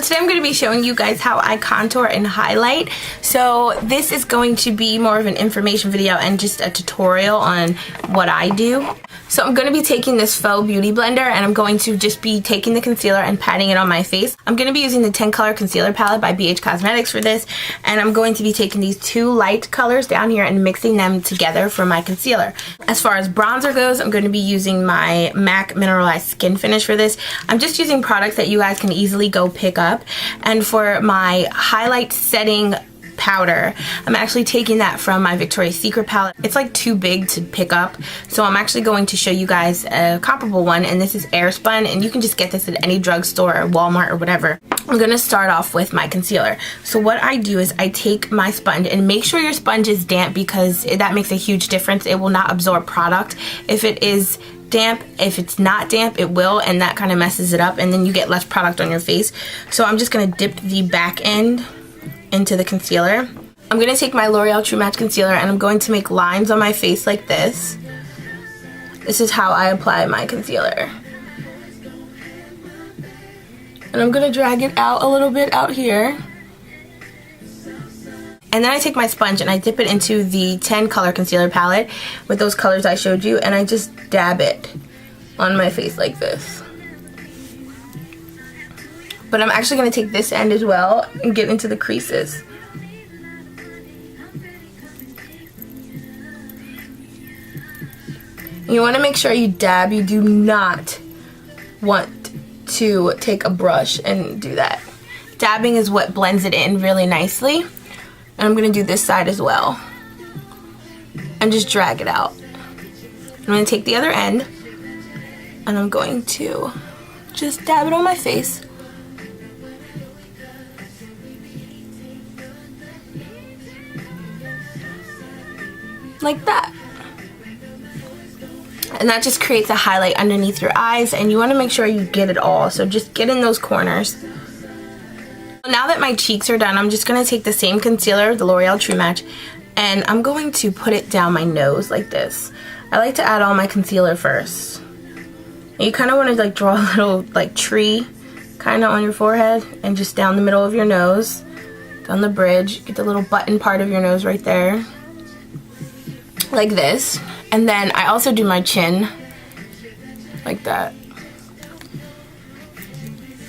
today I'm going to be showing you guys how I contour and highlight. So this is going to be more of an information video and just a tutorial on what I do. So I'm going to be taking this faux beauty blender and I'm going to just be taking the concealer and patting it on my face. I'm going to be using the 10 color concealer palette by BH Cosmetics for this, and I'm going to be taking these two light colors down here and mixing them together for my concealer. As far as bronzer goes, I'm going to be using my MAC Mineralized Skin Finish for this. I'm just using products that you guys can easily go pick up. And for my highlight setting powder, I'm actually taking that from my Victoria's Secret palette. It's like too big to pick up, so I'm actually going to show you guys a comparable one, and this is Airspun, and you can just get this at any drugstore or Walmart or whatever. I'm going to start off with my concealer. So what I do is I take my sponge, and make sure your sponge is damp because that makes a huge difference. It will not absorb product if it is damp. If it's not damp, it will, and that kind of messes it up, and then you get less product on your face. So I'm just going to dip the back end into the concealer. I'm going to take my L'Oreal True Match concealer and I'm going to make lines on my face like this. This is how I apply my concealer. And I'm going to drag it out a little bit out here. And then I take my sponge and I dip it into the 10 color concealer palette with those colors I showed you, and I just dab it on my face like this. But I'm actually going to take this end as well and get into the creases. You want to make sure you dab. You do not want to take a brush and do that. Dabbing is what blends it in really nicely. And I'm going to do this side as well. And just drag it out. I'm going to take the other end and I'm going to just dab it on my face. Like that. And that just creates a highlight underneath your eyes, and you want to make sure you get it all, so just get in those corners. Now that my cheeks are done, I'm just going to take the same concealer, the L'Oreal True Match, and I'm going to put it down my nose like this. I like to add all my concealer first. And you kind of want to like draw a little like tree kind of on your forehead and just down the middle of your nose, down the bridge, get the little button part of your nose right there. Like this. And then I also do my chin like that.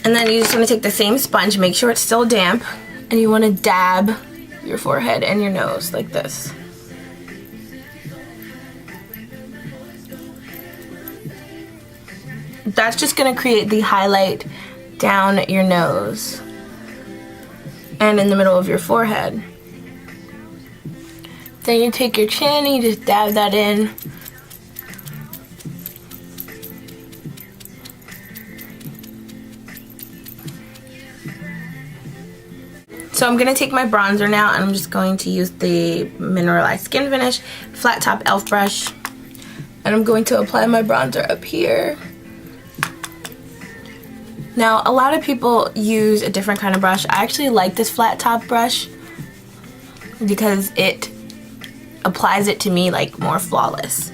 And then you just want to take the same sponge, make sure it's still damp, and you want to dab your forehead and your nose like this. That's just going to create the highlight down your nose and in the middle of your forehead. Then you take your chin and you just dab that in. So I'm going to take my bronzer now and I'm just going to use the Mineralized Skin Finish Flat Top e.l.f. brush. And I'm going to apply my bronzer up here. Now, a lot of people use a different kind of brush. I actually like this flat top brush because it applies it to me like more flawless.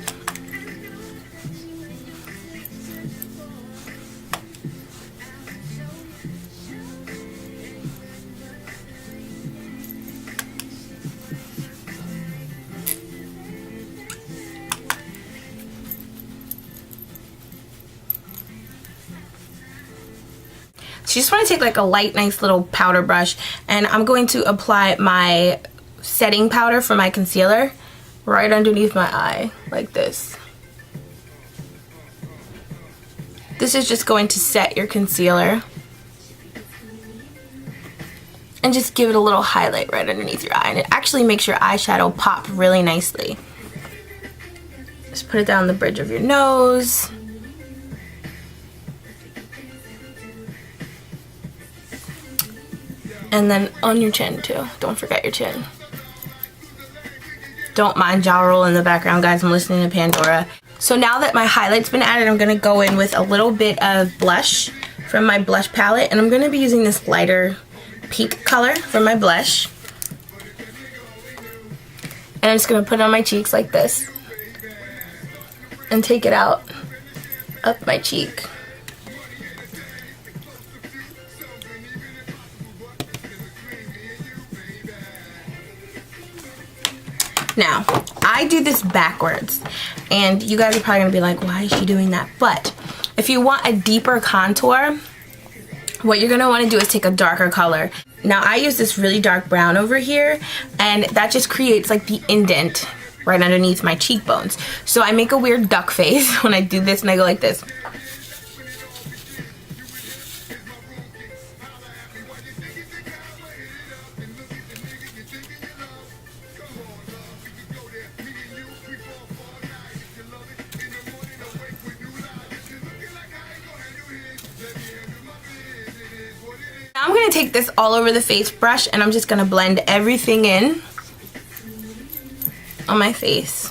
So you just want to take like a light, nice little powder brush, and I'm going to apply my setting powder for my concealer right underneath my eye like this. This is just going to set your concealer and just give it a little highlight right underneath your eye, and it actually makes your eyeshadow pop really nicely. Just put it down the bridge of your nose. And then on your chin too. Don't forget your chin. Don't mind jaw roll in the background, guys. I'm listening to Pandora. So now that my highlight's been added, I'm going to go in with a little bit of blush from my blush palette. And I'm going to be using this lighter pink color from my blush. And I'm just going to put it on my cheeks like this. And take it out up my cheek. Now, I do this backwards, and you guys are probably gonna be like, why is she doing that? But if you want a deeper contour, what you're gonna wanna do is take a darker color. Now, I use this really dark brown over here, and that just creates like the indent right underneath my cheekbones. So I make a weird duck face when I do this, and I go like this. Now I'm going to take this all over the face brush, and I'm just going to blend everything in on my face.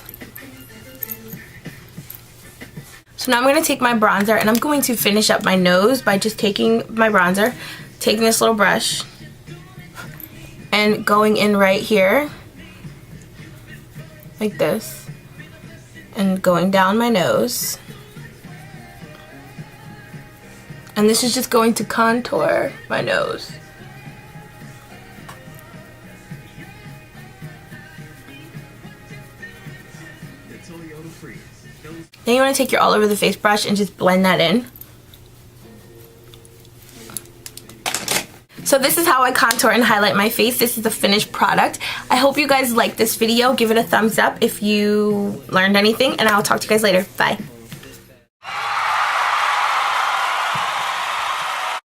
So now I'm going to take my bronzer, and I'm going to finish up my nose by just taking my bronzer, taking this little brush, and going in right here, like this, and going down my nose. And this is just going to contour my nose. Then you want to take your all over the face brush and just blend that in. So this is how I contour and highlight my face. This is the finished product. I hope you guys liked this video. Give it a thumbs up if you learned anything, and I'll talk to you guys later. Bye.